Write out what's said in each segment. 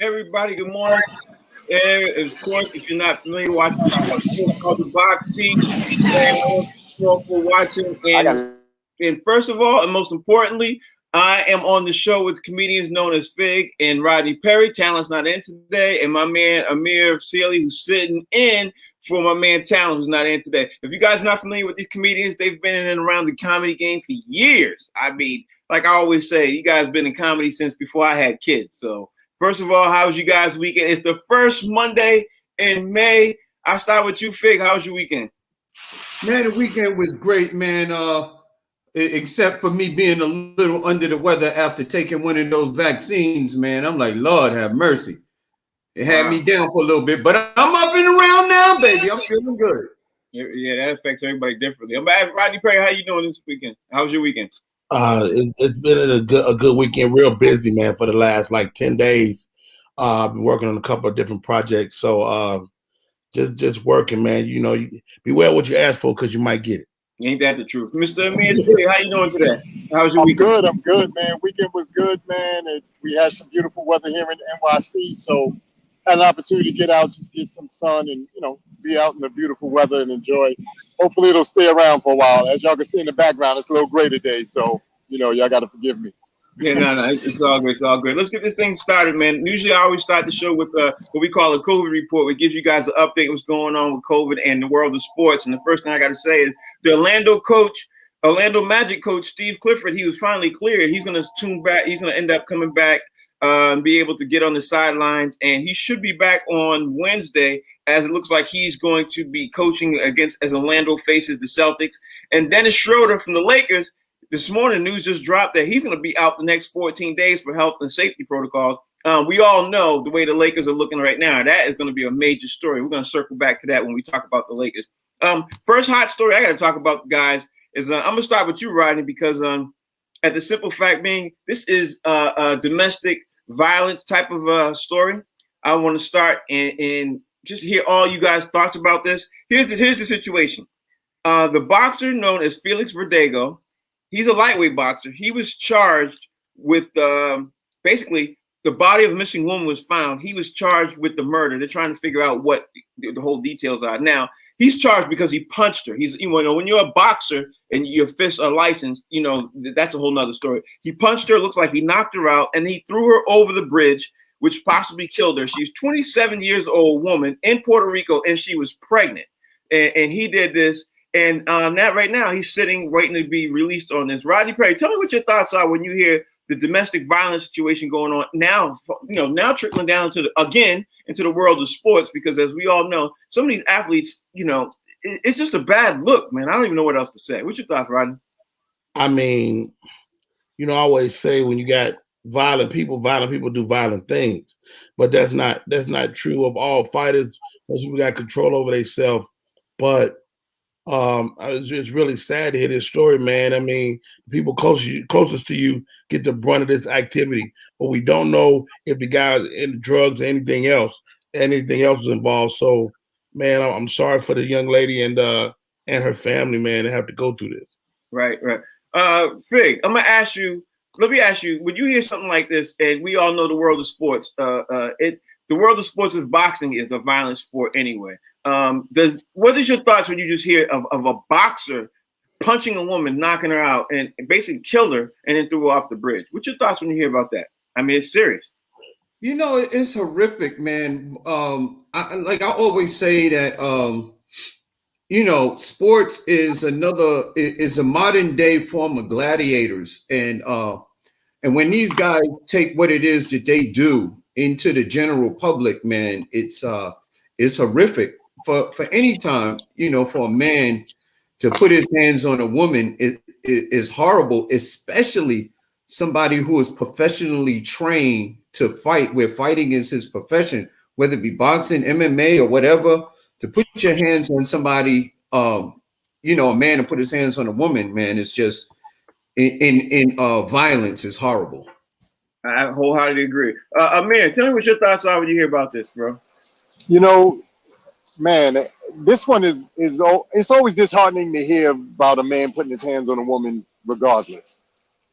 Everybody, good morning. And of course, if you're not familiar, watching called the box seat, and for watching. And first of all, and most importantly, I am on the show with comedians known as Fig and Rodney Perry. Talent's not in today, and my man Amir Sealy, who's sitting in for my man Talent, who's not in today. If you guys are not familiar with these comedians, they've been in and around the comedy game for years. I mean, like I always say, you guys been in comedy since before I had kids. So first of all, how's you guys' weekend? It's the first Monday in May. I start with you, Fig. How's your weekend? Man, the weekend was great, man. Except for me being a little under the weather after taking one of those vaccines, man. I'm like, Lord have mercy. It had me down for a little bit, but I'm up and around now, baby. I'm feeling good. Yeah, that affects everybody differently. I'm back. Rodney Perry, how you doing this weekend? How's your weekend? It's been a good weekend, real busy, man, for the last like 10 days. I've been working on a couple of different projects. So just working, man. You know, beware what you ask for because you might get it. Ain't that the truth? Mr. Amir, how you doing today? How's your weekend? I'm good, man. Weekend was good, man. And we had some beautiful weather here in NYC. So had an opportunity to get out, just get some sun and, you know, be out in the beautiful weather and enjoy. Hopefully it'll stay around for a while. As y'all can see in the background, it's a little gray today. So, you know, y'all got to forgive me. Yeah, no, it's all good. It's all good. Let's get this thing started, man. Usually I always start the show with what we call a COVID report, which gives you guys an update what's going on with COVID and the world of sports. And the first thing I got to say is the Orlando Magic coach, Steve Clifford, he was finally cleared. He's going to tune back. He's going to end up coming back and be able to get on the sidelines. And he should be back on Wednesday, as it looks like he's going to be coaching as Orlando faces the Celtics. And Dennis Schroeder from the Lakers, this morning, news just dropped that he's going to be out the next 14 days for health and safety protocols. We all know the way the Lakers are looking right now. That is going to be a major story. We're going to circle back to that when we talk about the Lakers. First hot story I got to talk about, guys, is I'm going to start with you, Rodney, because at the simple fact being, this is a domestic violence type of story. I want to start and just hear all you guys' thoughts about this. Here's the situation. The boxer known as Felix Verdego, he's a lightweight boxer. He was charged with basically the body of a missing woman was found. He was charged with the murder. They're trying to figure out what the whole details are. Now, he's charged because he punched her. He's, you know, when you're a boxer and your fists are licensed, you know, that's a whole nother story. He punched her, looks like he knocked her out, and he threw her over the bridge, which possibly killed her. She's 27 years old woman in Puerto Rico, and she was pregnant. And he did this. And right now, he's sitting waiting to be released on this. Rodney Perry, tell me what your thoughts are when you hear the domestic violence situation going on now, you know, now trickling down into the world of sports, because as we all know, some of these athletes, you know, it's just a bad look, man. I don't even know what else to say. What's your thoughts, Rodney? I mean, you know, I always say when you got violent people do violent things, but that's not true of all fighters. Most people got control over themselves, but it's really sad to hear this story, man. I mean, people closest to you get the brunt of this activity, but we don't know if the guy's in drugs or anything else is involved. So, man, I'm sorry for the young lady and her family, man, to have to go through this. Right. Fig, let me ask you, when you hear something like this, and we all know the world of sports, the world of sports of boxing is a violent sport anyway. What is your thoughts when you just hear of a boxer punching a woman, knocking her out, and basically killed her and then threw her off the bridge? What's your thoughts when you hear about that? I mean, it's serious. You know, it's horrific, man. I always say that, you know, sports is a modern day form of gladiators. And when these guys take what it is that they do into the general public, man, it's horrific. For any time, you know, for a man to put his hands on a woman is horrible, especially somebody who is professionally trained to fight, where fighting is his profession, whether it be boxing, MMA, or whatever. To put your hands on somebody, you know, a man to put his hands on a woman, man, it's just in violence is horrible. I wholeheartedly agree. Amir, tell me what your thoughts are when you hear about this, bro. You know, Man, this one is it's always disheartening to hear about a man putting his hands on a woman regardless.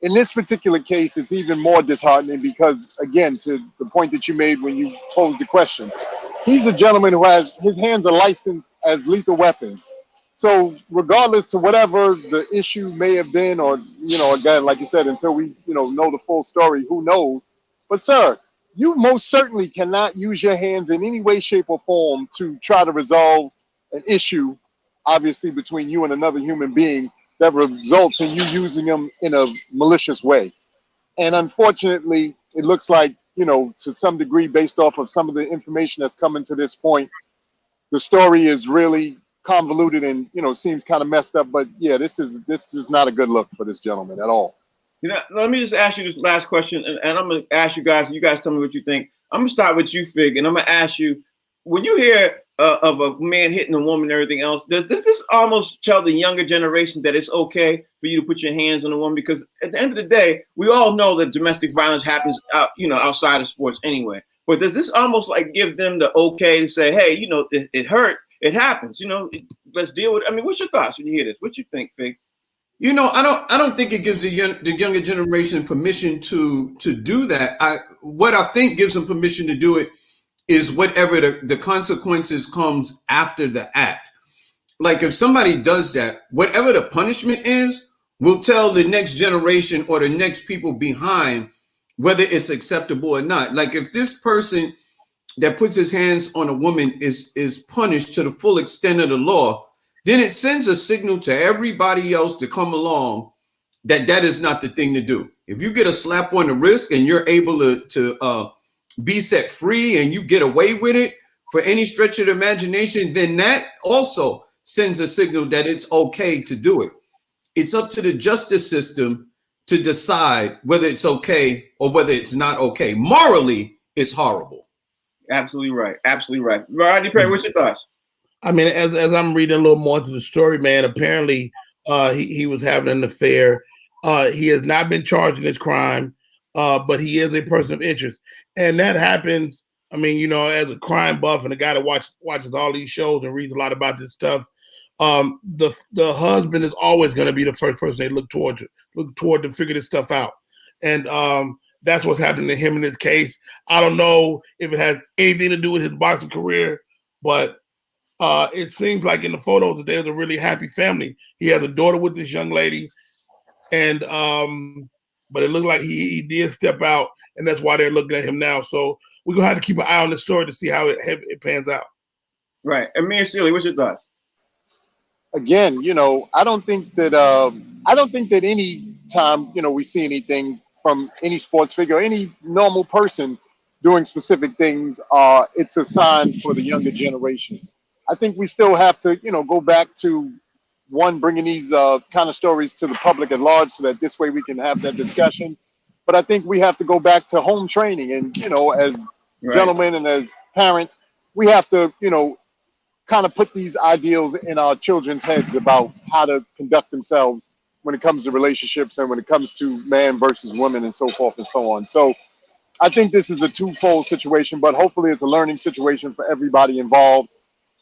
In this particular case, it's even more disheartening because, again, to the point that you made when you posed the question, he's a gentleman who has his hands are licensed as lethal weapons. So, regardless to whatever the issue may have been, or again, like you said, until we know the full story, who knows? But, sir, you most certainly cannot use your hands in any way, shape, or form to try to resolve an issue, obviously between you and another human being, that results in you using them in a malicious way. And unfortunately, it looks like, to some degree, based off of some of the information that's coming to this point, the story is really convoluted and, seems kind of messed up. But yeah, this is not a good look for this gentleman at all. Let me just ask you this last question, and I'm going to ask you guys tell me what you think. I'm going to start with you, Fig, and I'm going to ask you, when you hear of a man hitting a woman and everything else, does this almost tell the younger generation that it's okay for you to put your hands on a woman? Because at the end of the day, we all know that domestic violence happens outside of sports anyway. But does this almost like give them the okay to say, hey, it hurt, it happens, let's deal with it? I mean, what's your thoughts when you hear this? What you think, Fig? I don't think it gives the younger generation permission to do that. What I think gives them permission to do it is whatever the consequences comes after the act. Like if somebody does that, whatever the punishment is, will tell the next generation or the next people behind whether it's acceptable or not. Like if this person that puts his hands on a woman is punished to the full extent of the law, then it sends a signal to everybody else to come along that is not the thing to do. If you get a slap on the wrist and you're able to be set free and you get away with it for any stretch of the imagination, then that also sends a signal that it's okay to do it. It's up to the justice system to decide whether it's okay or whether it's not okay. Morally, it's horrible. Absolutely right. Absolutely right. Rodney Perry, what's your thoughts? I mean, as I'm reading a little more into the story, man, apparently he was having an affair. He has not been charged in this crime, but he is a person of interest. And that happens, I mean, as a crime buff and a guy that watches all these shows and reads a lot about this stuff, the husband is always going to be the first person they look toward to figure this stuff out. And that's what's happening to him in this case. I don't know if it has anything to do with his boxing career, but it seems like in the photos that there's a really happy family. He has a daughter with this young lady, and but it looked like he did step out, and that's why they're looking at him now. So we're gonna have to keep an eye on the story to see how it pans out. Right. And me and Sealy, what's your thoughts? Again, I don't think that any time we see anything from any sports figure or any normal person doing specific things, it's a sign for the younger generation. I think we still have to, go back to bringing these kind of stories to the public at large so that this way we can have that discussion. But I think we have to go back to home training and, as gentlemen and as parents, we have to, kind of put these ideals in our children's heads about how to conduct themselves when it comes to relationships and when it comes to man versus woman and so forth and so on. So I think this is a twofold situation, but hopefully it's a learning situation for everybody involved.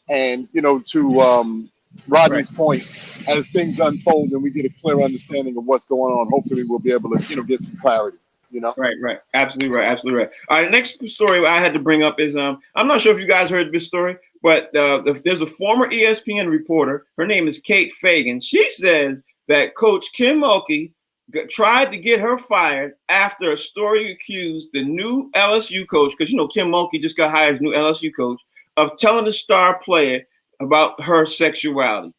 And, to Rodney's point, as things unfold and we get a clear understanding of what's going on, hopefully we'll be able to, get some clarity. Right. Absolutely right. Absolutely right. All right. Next story I had to bring up is I'm not sure if you guys heard this story, but there's a former ESPN reporter. Her name is Kate Fagan. She says that Coach Kim Mulkey tried to get her fired after a story accused the new LSU coach, because Kim Mulkey just got hired as new LSU coach, of telling the star player about her sexuality.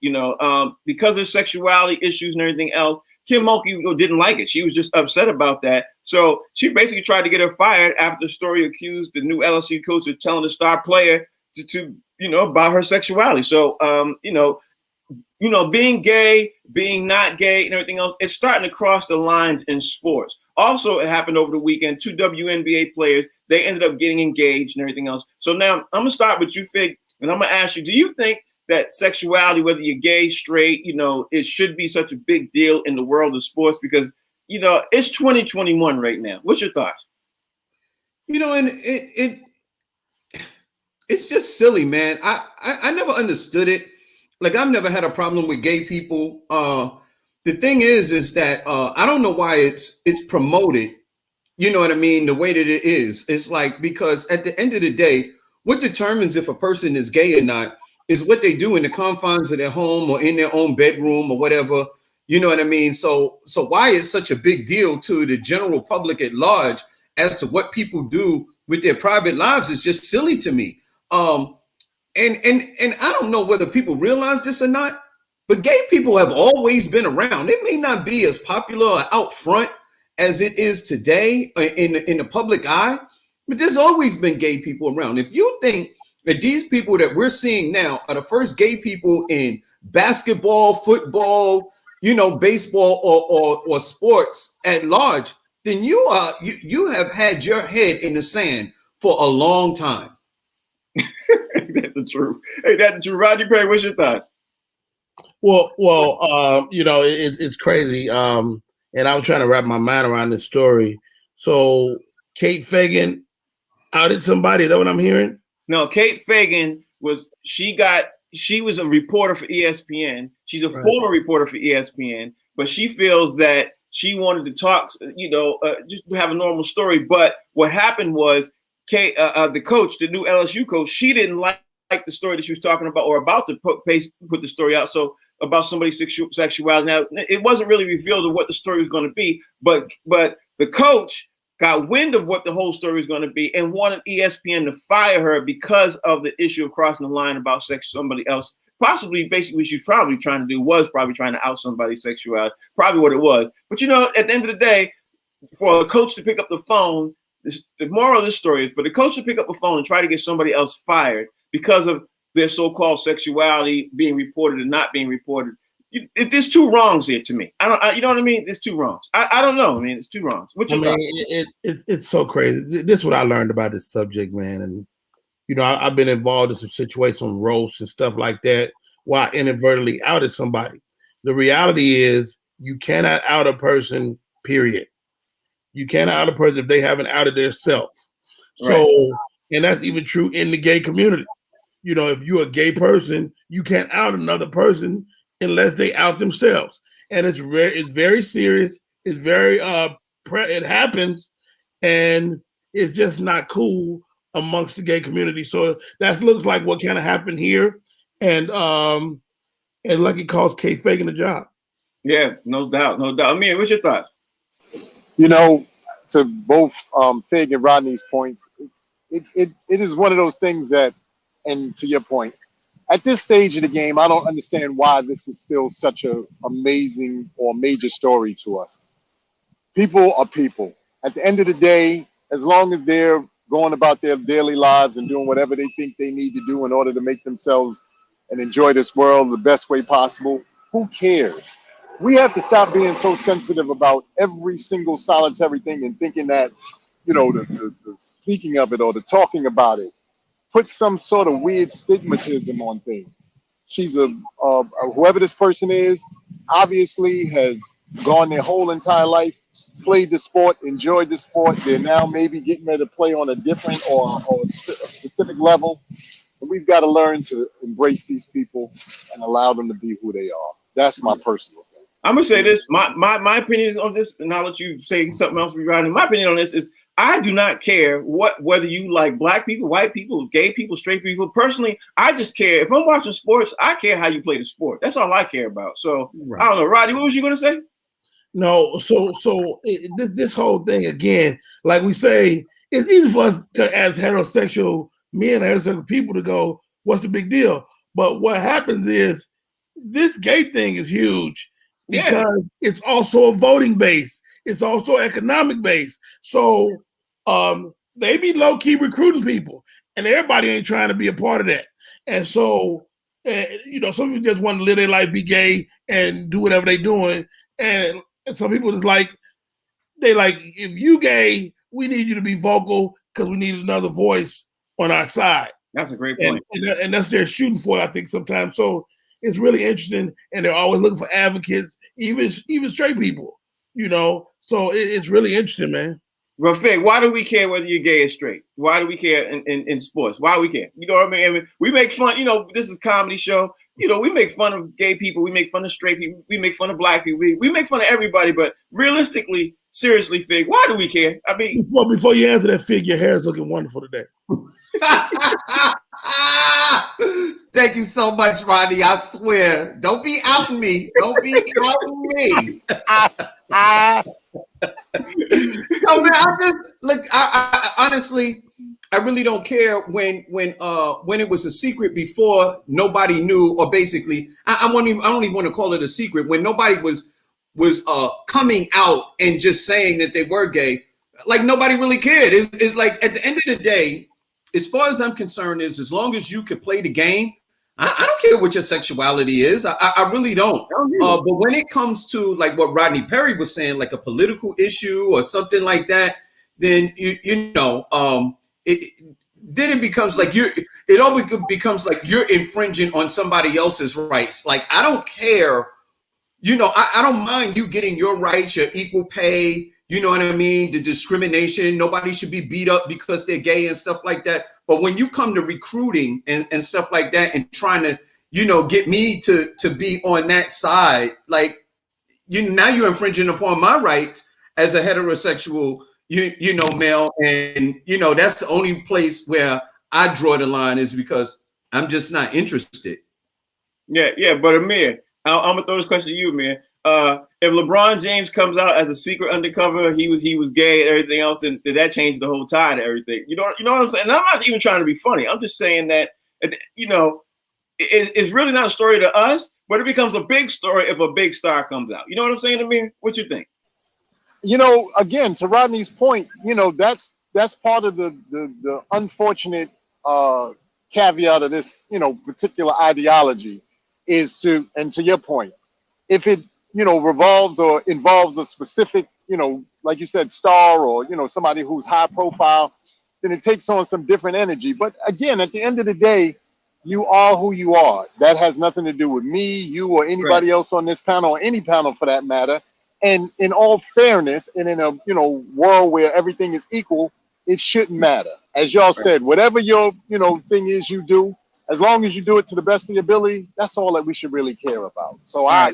Because of sexuality issues and everything else, Kim Mulkey didn't like it. She was just upset about that. So she basically tried to get her fired after the story accused the new LSU coach of telling the star player to about her sexuality. So, being gay, being not gay and everything else, it's starting to cross the lines in sports. Also, it happened over the weekend. 2 WNBA players, they ended up getting engaged and everything else. So now I'm going to start with you, Fig, and I'm going to ask you, do you think that sexuality, whether you're gay, straight, it should be such a big deal in the world of sports? Because, it's 2021 right now. What's your thoughts? And just silly, man. I never understood it. Like, I've never had a problem with gay people. The thing is that I don't know why it's promoted. You know what I mean? The way that it is. It's like, because at the end of the day, what determines if a person is gay or not is what they do in the confines of their home or in their own bedroom or whatever. You know what I mean? So why it's such a big deal to the general public at large as to what people do with their private lives is just silly to me. And I don't know whether people realize this or not, but gay people have always been around. They may not be as popular or out front as it is today in the public eye, but there's always been gay people around. If you think that these people that we're seeing now are the first gay people in basketball, football, baseball or sports at large, then you have had your head in the sand for a long time. That's the truth. Hey, that's the truth. Rodney Perry, what's your thoughts? Well, it's crazy. And I was trying to wrap my mind around this story. So Kate Fagan outed somebody. Is that what I'm hearing? No, Kate Fagan was a reporter for ESPN. She's a former reporter for ESPN, but she feels that she wanted to talk, just have a normal story. But what happened was Kate, the coach, the new LSU coach, she didn't like the story that she was talking about or about to put the story out. So about somebody's sexuality. Now, it wasn't really revealed of what the story was going to be, but the coach got wind of what the whole story was going to be and wanted ESPN to fire her because of the issue of crossing the line about somebody else. Possibly, basically, what she's probably trying to do was probably trying to out somebody's sexuality. Probably what it was. But, at the end of the day, for a coach to pick up the phone, the moral of this story is for the coach to pick up the phone and try to get somebody else fired because of their so-called sexuality being reported and not being reported. There's two wrongs here to me. You know what I mean? There's two wrongs. I don't know. I mean, it's two wrongs. It's so crazy. This is what I learned about this subject, man. And, I've been involved in some situations, roasts and stuff like that, where I inadvertently outed somebody. The reality is you cannot out a person, period. You cannot out a person if they haven't outed themselves. So, and that's even true in the gay community. If you're a gay person, you can't out another person unless they out themselves. And it's very serious. It's very it happens, and it's just not cool amongst the gay community. So that looks like what kind of happened here. And Lucky calls Kate Fagan the job. Yeah, no doubt. I mean, what's your thoughts? To both Fig and Rodney's points, it is one of those things that, and to your point, at this stage of the game, I don't understand why this is still such an amazing or major story to us. People are people. At the end of the day, as long as they're going about their daily lives and doing whatever they think they need to do in order to make themselves and enjoy this world the best way possible, who cares? We have to stop being so sensitive about every single solitary thing and thinking that, the speaking of it or the talking about it put some sort of weird stigmatism on things. She's whoever this person is, obviously has gone their whole entire life, played the sport, enjoyed the sport. They're now maybe getting ready to play on a different or a specific level. And we've got to learn to embrace these people and allow them to be who they are. That's my personal thing. I'm gonna say this. My opinion on this, and I'll let you say something else regarding my opinion on this is I do not care whether you like black people, white people, gay people, straight people. Personally, I just care if I'm watching sports. I care how you play the sport. That's all I care about. So I don't know, Roddy. What was you gonna say? No, this whole thing again, like we say, it's easy for us as heterosexual men, heterosexual people to go, "What's the big deal?" But what happens is this gay thing is huge because it's also a voting base. It's also economic base. So they be low-key recruiting people, and everybody ain't trying to be a part of that. And so, some people just want to live their life, be gay, and do whatever they're doing. And some people is like, if you gay, we need you to be vocal because we need another voice on our side. That's a great point. And that's what they're shooting for, I think, sometimes. So it's really interesting, and they're always looking for advocates, even straight people, So it's really interesting, man. But Fig, why do we care whether you're gay or straight? Why do we care in sports? Why do we care? You know what I mean? We make fun, this is a comedy show. We make fun of gay people. We make fun of straight people. We make fun of black people. We make fun of everybody. But realistically, seriously, Fig, why do we care? I mean, before you answer that, Fig, your hair is looking wonderful today. Thank you so much, Rodney. I swear. Don't be outing me. Don't be outing me. No, man, I honestly, I really don't care when it was a secret before nobody knew, or basically, I don't even want to call it a secret, when nobody was coming out and just saying that they were gay. Like, nobody really cared. It's like, at the end of the day, as far as I'm concerned, is as long as you can play the game, I don't care what your sexuality is. I really don't. But when it comes to like what Rodney Perry was saying, like a political issue or something like that, then then it becomes like it always becomes like you're infringing on somebody else's rights. Like, I don't care. I don't mind you getting your rights, your equal pay. You know what I mean? The discrimination. Nobody should be beat up because they're gay and stuff like that. But when you come to recruiting and stuff like that and trying to, get me to be on that side, like, now you're infringing upon my rights as a heterosexual, male. And, that's the only place where I draw the line, is because I'm just not interested. Yeah. But Amir, I'm going to throw this question to you, Amir. If LeBron James comes out as a secret undercover, he was gay and everything else, then did that change the whole tide of everything? You know what I'm saying? And I'm not even trying to be funny. I'm just saying that, it's really not a story to us, but it becomes a big story if a big star comes out. You know what I'm saying, Amir? What you think? Again, to Rodney's point, that's part of the unfortunate caveat of this, particular ideology is to your point, if it revolves or involves a specific, like you said, star or, somebody who's high profile, then it takes on some different energy. But again, at the end of the day, you are who you are. That has nothing to do with me, you, or anybody else on this panel, or any panel for that matter. And in all fairness, and in a, world where everything is equal, it shouldn't matter. As y'all said, whatever your, thing is you do, as long as you do it to the best of your ability, that's all that we should really care about. So I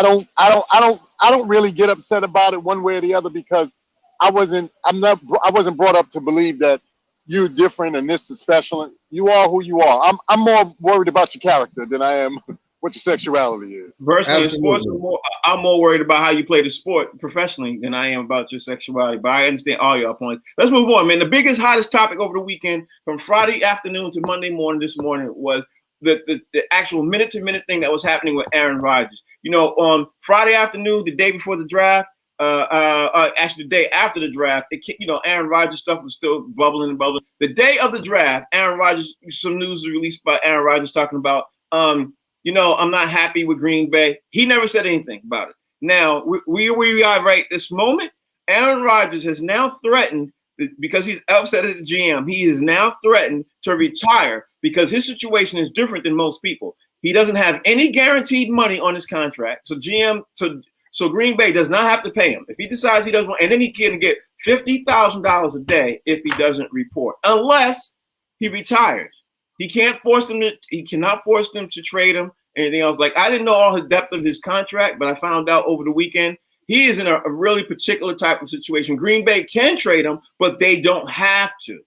don't really get upset about it one way or the other, because I wasn't brought up to believe that you're different and this is special. You are who you are. I'm more worried about your character than I am what your sexuality is. Personally, in sports, I'm more worried about how you play the sport professionally than I am about your sexuality. But I understand all your points. Let's move on, man. The biggest, hottest topic over the weekend, from Friday afternoon to Monday morning this morning, was the actual minute-to-minute thing that was happening with Aaron Rodgers. On Friday afternoon, the day before the draft, actually the day after the draft, Aaron Rodgers stuff was still bubbling. The day of the draft, Aaron Rodgers, some news was released by Aaron Rodgers talking about, I'm not happy with Green Bay. He never said anything about it. Now, we are right this moment. Aaron Rodgers has now threatened, because he's upset at the GM, he is now threatened to retire because his situation is different than most people. He doesn't have any guaranteed money on his contract. So Green Bay does not have to pay him. If he decides he doesn't want, and then he can get $50,000 a day if he doesn't report, unless he retires. He cannot force them to trade him, anything else. Like, I didn't know all the depth of his contract, but I found out over the weekend he is in a really particular type of situation. Green Bay can trade him, but they don't have to.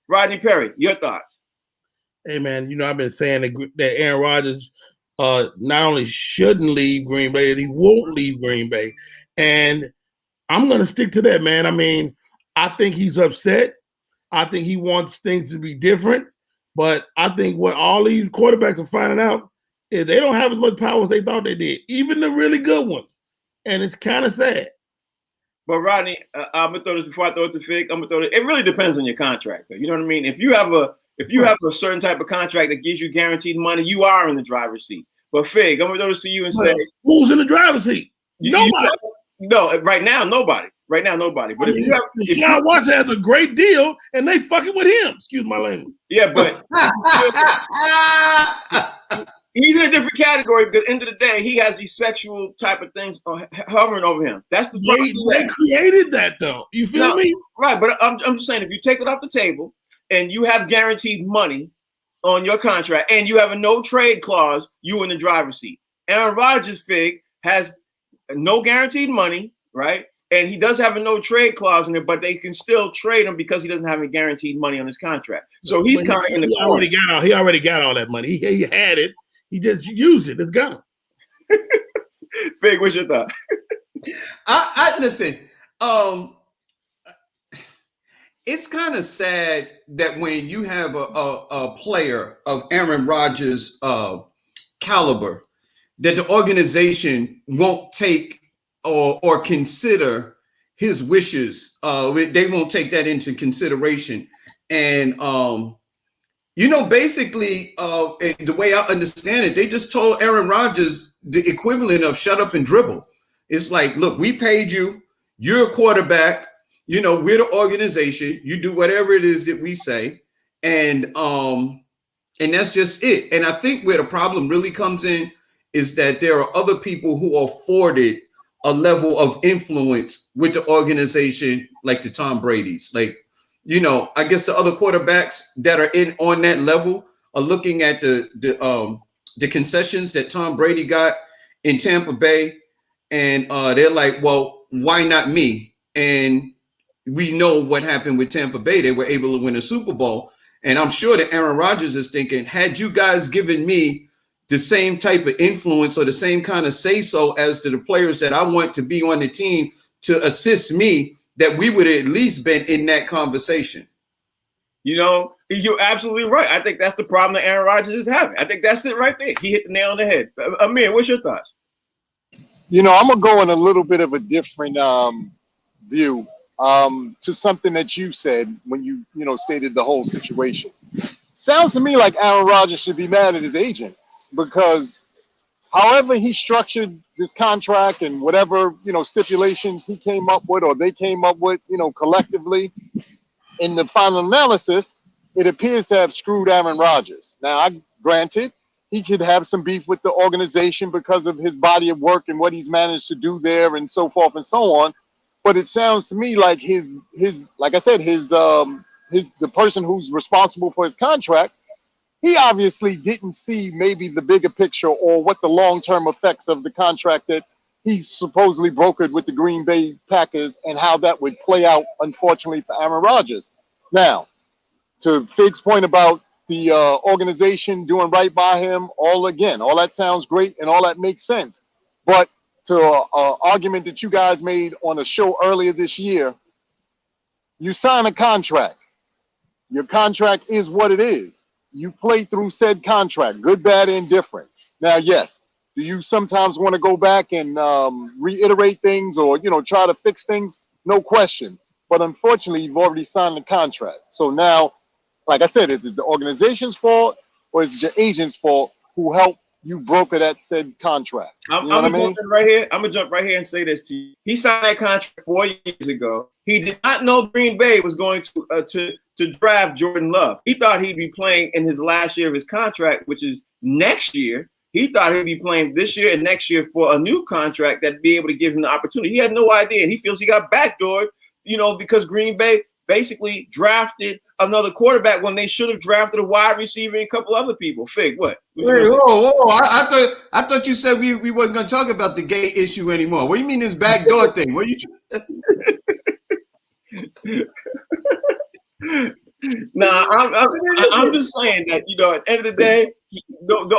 Rodney Perry, your thoughts? Hey, man, I've been saying that Aaron Rodgers not only shouldn't leave Green Bay, that he won't leave Green Bay. And I'm going to stick to that, man. I mean, I think he's upset. I think he wants things to be different. But I think what all these quarterbacks are finding out is they don't have as much power as they thought they did, even the really good ones. And it's kind of sad. But Rodney, I'm gonna throw this before I throw it to Fig. I'm gonna throw it. It really depends on your contract, though. You know what I mean? If you have a certain type of contract that gives you guaranteed money, you are in the driver's seat. But Fig, I'm gonna throw this to you and say, who's in the driver's seat? Nobody. No, right now, nobody. Right now, nobody. But if you have, Deshaun Watson has a great deal, and they fucking with him. Excuse my language. Yeah, but He's in a different category because at the end of the day, he has these sexual type of things hovering over him. That's the They created that though. You feel me? Right, but I'm just saying, if you take it off the table and you have guaranteed money on your contract and you have a no trade clause, you in the driver's seat. Aaron Rodgers, Fig, has no guaranteed money, right? And he does have a no trade clause in it, but they can still trade him because he doesn't have any guaranteed money on his contract. So he's kind of in the corner. He already got all that money. He had it. He just used it. It's gone. Fig, what's your thought? I listen. It's kind of sad that when you have a player of Aaron Rodgers' caliber, that the organization won't take or consider his wishes. They won't take that into consideration. And, basically, the way I understand it, they just told Aaron Rodgers the equivalent of shut up and dribble. It's like, look, we paid you. You're a quarterback. We're the organization. You do whatever it is that we say. And that's just it. And I think where the problem really comes in is that there are other people who are afforded a level of influence with the organization, like the Tom Brady's. Like, I guess the other quarterbacks that are on that level are looking at the concessions that Tom Brady got in Tampa Bay, and they're like, well, why not me? And we know what happened with Tampa Bay. They were able to win a Super Bowl. And I'm sure that Aaron Rodgers is thinking, had you guys given me the same type of influence or the same kind of say-so as to the players that I want to be on the team to assist me, that we would have at least been in that conversation. You're absolutely right. I think that's the problem that Aaron Rodgers is having. I think that's it right there. He hit the nail on the head. Amir, what's your thoughts? I'm going to go in a little bit of a different view to something that you said when you stated the whole situation. Sounds to me like Aaron Rodgers should be mad at his agent, because however he structured this contract and whatever, stipulations he came up with or they came up with, collectively, in the final analysis, it appears to have screwed Aaron Rodgers. Now, granted, he could have some beef with the organization because of his body of work and what he's managed to do there and so forth and so on. But it sounds to me like his like I said, the person who's responsible for his contract, he obviously didn't see maybe the bigger picture or what the long-term effects of the contract that he supposedly brokered with the Green Bay Packers and how that would play out, unfortunately, for Aaron Rodgers. Now, to Fig's point about the organization doing right by him, all that sounds great and all that makes sense. But to an argument that you guys made on a show earlier this year, you sign a contract. Your contract is what it is. You play through said contract, good, bad, indifferent. Now, yes, do you sometimes want to go back and reiterate things or, try to fix things? No question. But unfortunately, you've already signed the contract. So now, like I said, is it the organization's fault or is it your agent's fault who helped you broker that said contract? I'm gonna jump right here. I'm gonna jump right here and say this to you. He signed that contract 4 years ago. He did not know Green Bay was going to draft Jordan Love. He thought he'd be playing in his last year of his contract, which is next year. He thought he'd be playing this year and next year for a new contract that'd be able to give him the opportunity. He had no idea, and he feels he got backdoored, because Green Bay basically drafted another quarterback when they should have drafted a wide receiver and a couple other people. Fig, what? I thought you said we wasn't going to talk about the gay issue anymore. What do you mean this backdoor thing? What you? Nah, I'm just saying that, at the end of the day,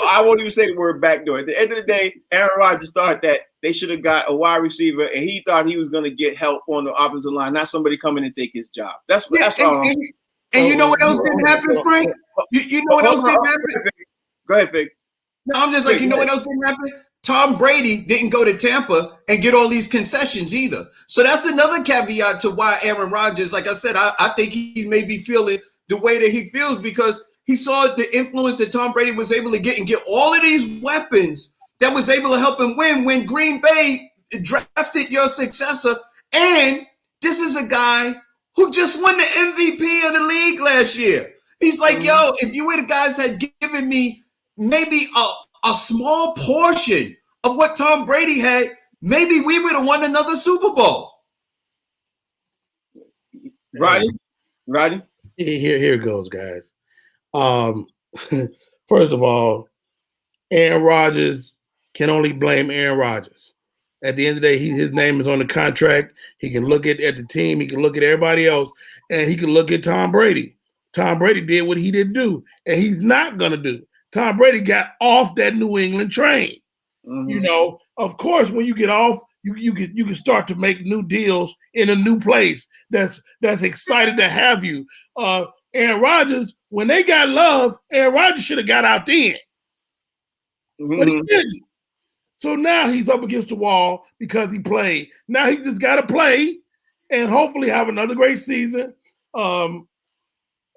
I won't even say the word backdoor. At the end of the day, Aaron Rodgers thought that they should have got a wide receiver, and he thought he was going to get help on the offensive line, not somebody coming and take his job. That's all. And you know what else didn't happen, Frank? You know what else didn't happen? Go ahead, Fig. No, I'm just like, you know what else didn't happen? Tom Brady didn't go to Tampa and get all these concessions either. So that's another caveat to why Aaron Rodgers, like I said, I think he may be feeling the way that he feels because he saw the influence that Tom Brady was able to get and get all of these weapons that was able to help him win when Green Bay drafted your successor. And this is a guy who just won the MVP of the league last year. He's like, yo, if you were the guys had given me maybe a small portion of what Tom Brady had, maybe we would have won another Super Bowl. Roddy? Here it goes, guys. First of all, Aaron Rodgers can only blame Aaron Rodgers. At the end of the day, his name is on the contract. He can look at the team. He can look at everybody else, and he can look at Tom Brady. Tom Brady did what he didn't do, and he's not going to do. Tom Brady got off that New England train. Mm-hmm. You know, of course, when you get off, you can start to make new deals in a new place that's excited to have you. Aaron Rodgers, when they got love, Aaron Rodgers should have got out then. Mm-hmm. But he didn't. So now he's up against the wall because he played. Now he just got to play and hopefully have another great season. And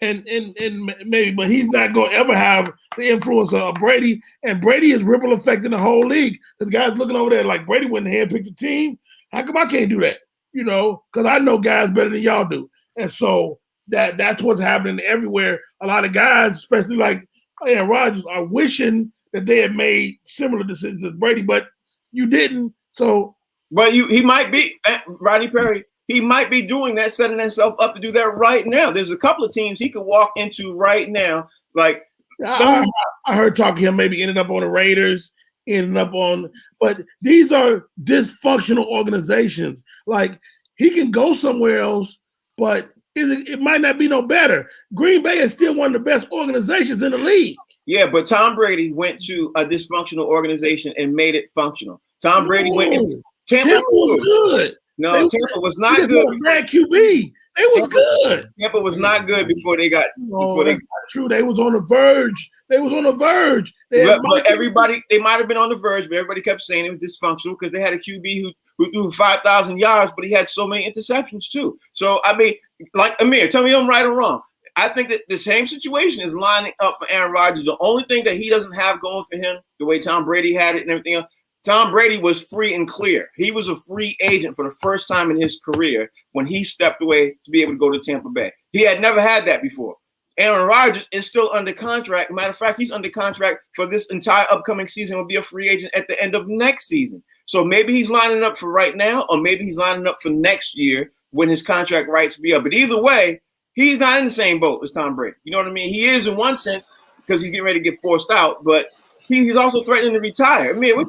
maybe, but he's not going to ever have the influence of Brady. And Brady is ripple affecting the whole league. The guys looking over there like Brady went ahead and picked the team. How come I can't do that? You know, because I know guys better than y'all do. And so that's what's happening everywhere. A lot of guys, especially like Aaron Rodgers, are wishing that they had made similar decisions as Brady, but you didn't. So, but he might be Rodney Perry. He might be doing that, setting himself up to do that right now. There's a couple of teams he could walk into right now. Like I heard talk to him, maybe ended up on the Raiders, but these are dysfunctional organizations. Like he can go somewhere else, but it might not be no better. Green Bay is still one of the best organizations in the league. Yeah, but Tom Brady went to a dysfunctional organization and made it functional. Tom Brady went. Tampa was good. No, Tampa was not good. Bad QB. They was good. Tampa was not good before they got. That's not true. They was on the verge. But everybody, they might have been on the verge, but everybody kept saying it was dysfunctional because they had a QB who threw 5,000 yards, but he had so many interceptions too. So I mean, like Amir, tell me I'm right or wrong. I think that the same situation is lining up for Aaron Rodgers. The only thing that he doesn't have going for him, the way Tom Brady had it and everything else, Tom Brady was free and clear. He was a free agent for the first time in his career when he stepped away to be able to go to Tampa Bay. He had never had that before. Aaron Rodgers is still under contract. Matter of fact, he's under contract for this entire upcoming season. Will be a free agent at the end of next season. So maybe he's lining up for right now, or maybe he's lining up for next year when his contract rights be up. But either way, he's not in the same boat as Tom Brady. You know what I mean? He is in one sense because he's getting ready to get forced out, but he's also threatening to retire. Amir,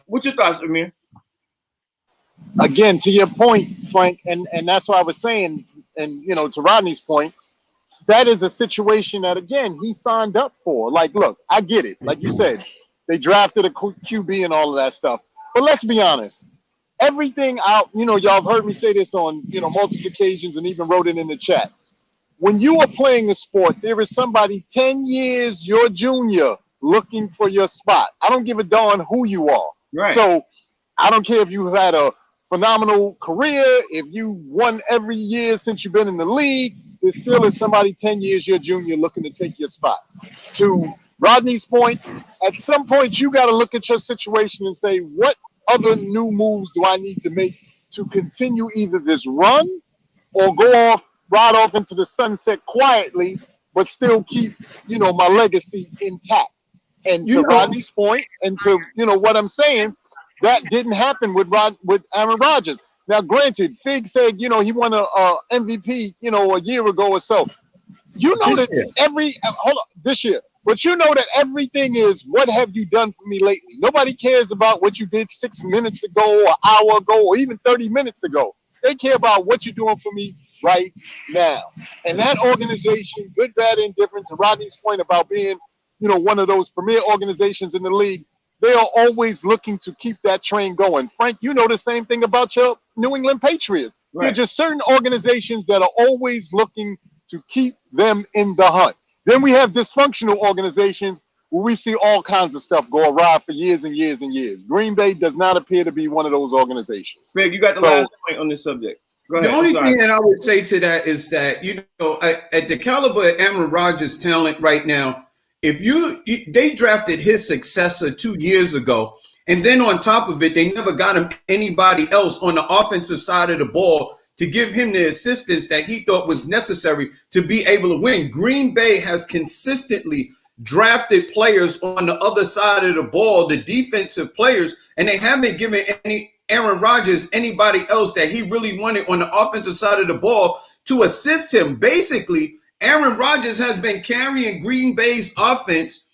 what's your thoughts, Amir? Again, to your point, Frank, and that's what I was saying, and to Rodney's point, that is a situation that, again, he signed up for. Like, look, I get it. Like you said, they drafted a QB and all of that stuff. But let's be honest. Everything out, y'all have heard me say this on, multiple occasions and even wrote it in the chat. When you are playing a sport, there is somebody 10 years your junior looking for your spot. I don't give a darn who you are. Right. So I don't care if you've had a phenomenal career, if you won every year since you've been in the league, there still is somebody 10 years your junior looking to take your spot. To Rodney's point, at some point you got to look at your situation and say, what other new moves do I need to make to continue either this run or ride off into the sunset quietly, but still keep, my legacy intact? And to Rodney's point, and to, what I'm saying, that didn't happen with Aaron Rodgers. Now, granted, Fig said, he won a MVP, a year ago or so. This year. But that everything is, what have you done for me lately? Nobody cares about what you did 6 minutes ago, or an hour ago, or even 30 minutes ago. They care about what you're doing for me right now. And that organization, good, bad, indifferent, to Rodney's point about being, one of those premier organizations in the league, they are always looking to keep that train going. Frank, the same thing about your New England Patriots. Right. There are just certain organizations that are always looking to keep them in the hunt. Then we have dysfunctional organizations where we see all kinds of stuff go awry for years and years and years. Green Bay does not appear to be one of those organizations. Greg, you got the last point on this subject. Go ahead. The only thing that I would say to that is that, at the caliber of Aaron Rodgers' talent right now, they drafted his successor 2 years ago, and then on top of it, they never got him anybody else on the offensive side of the ball to give him the assistance that he thought was necessary to be able to win. Green Bay has consistently drafted players on the other side of the ball, the defensive players, and they haven't given Aaron Rodgers anybody else that he really wanted on the offensive side of the ball to assist him. Basically, Aaron Rodgers has been carrying Green Bay's offense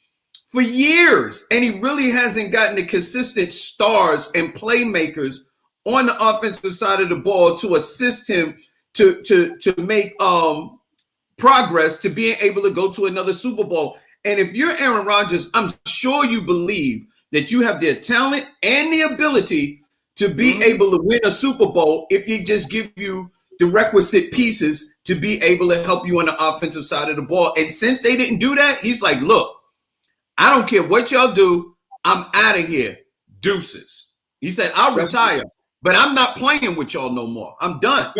for years, and he really hasn't gotten the consistent stars and playmakers on the offensive side of the ball to assist him to make progress to being able to go to another Super Bowl. And if you're Aaron Rodgers, I'm sure you believe that you have the talent and the ability to be able to win a Super Bowl if he just give you the requisite pieces to be able to help you on the offensive side of the ball. And since they didn't do that, he's like, look, I don't care what y'all do. I'm out of here. Deuces. He said, I'll retire, but I'm not playing with y'all no more. I'm done.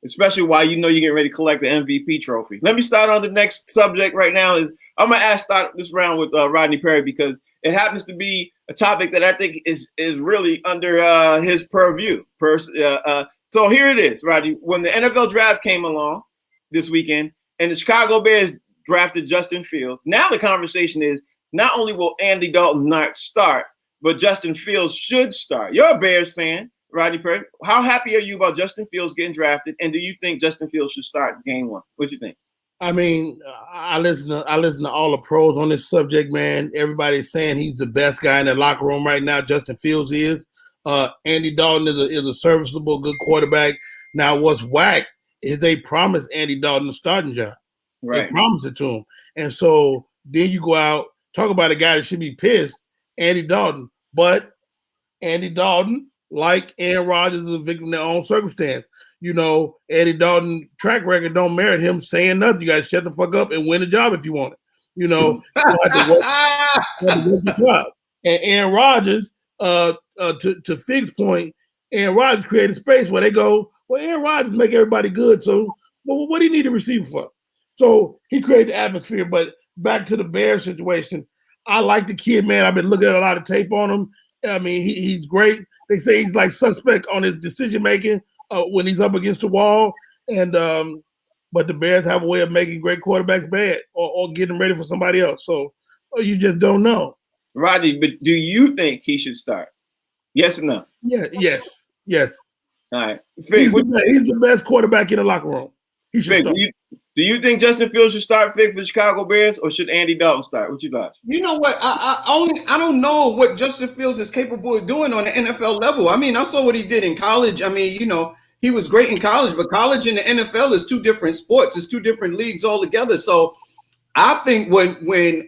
Especially while you know you're getting ready to collect the MVP trophy. Let me start on the next subject right now. I'm going to start this round with Rodney Perry because it happens to be a topic that I think is really under his purview. So here it is, Rodney. When the NFL draft came along this weekend and the Chicago Bears drafted Justin Fields, now the conversation is not only will Andy Dalton not start, but Justin Fields should start. You're a Bears fan, Rodney Perry. How happy are you about Justin Fields getting drafted? And do you think Justin Fields should start game one? What do you think? I mean, I listen to all the pros on this subject, man. Everybody's saying he's the best guy in the locker room right now. Justin Fields is. Andy Dalton is a serviceable, good quarterback. Now, what's whack is they promised Andy Dalton a starting job. Right. They promised it to him. And so then you go out, talk about a guy that should be pissed, Andy Dalton. But Andy Dalton, like Aaron Rodgers, is a victim of their own circumstance. You know, Andy Dalton track record don't merit him saying nothing. You guys shut the fuck up and win the job if you want it. You know, you have to work the job. And Aaron Rodgers, to Fig's point, Aaron Rodgers created space where they go, well, Aaron Rodgers make everybody good. So what do you need a receiver for? So he created the atmosphere. But back to the Bears situation, I like the kid, man. I've been looking at a lot of tape on him. I mean, he's great. They say he's like suspect on his decision making when he's up against the wall, and but the Bears have a way of making great quarterbacks bad or getting ready for somebody else. So you just don't know. Rodney, but do you think he should start? Yes or no? Yeah, yes. All right. Fig, he's the best quarterback in the locker room. He should start. Do you think Justin Fields should start, Fig, for the Chicago Bears, or should Andy Dalton start? What you thought? You know what? I don't know what Justin Fields is capable of doing on the NFL level. I mean, I saw what he did in college. I mean, you know, he was great in college, but college and the NFL is two different sports. It's two different leagues altogether. So I think when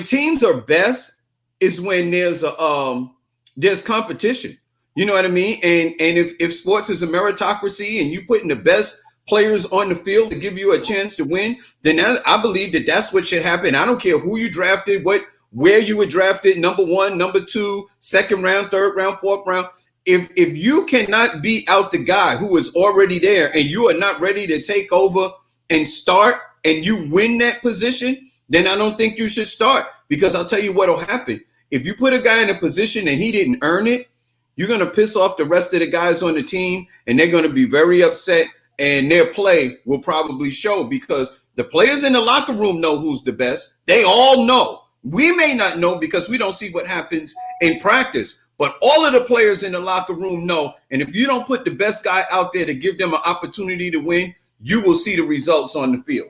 teams are best is when there's competition. You know what I mean? And if sports is a meritocracy and you put in the best players on the field to give you a chance to win, then I believe that's what should happen. I don't care who you drafted, where you were drafted, number 1, number 2, second round, third round, fourth round. If you cannot beat out the guy who is already there and you are not ready to take over and start and you win that position, then I don't think you should start, because I'll tell you what will happen. If you put a guy in a position and he didn't earn it, you're going to piss off the rest of the guys on the team and they're going to be very upset. And their play will probably show, because the players in the locker room know who's the best. They all know. We may not know because we don't see what happens in practice, but all of the players in the locker room know. And if you don't put the best guy out there to give them an opportunity to win, you will see the results on the field.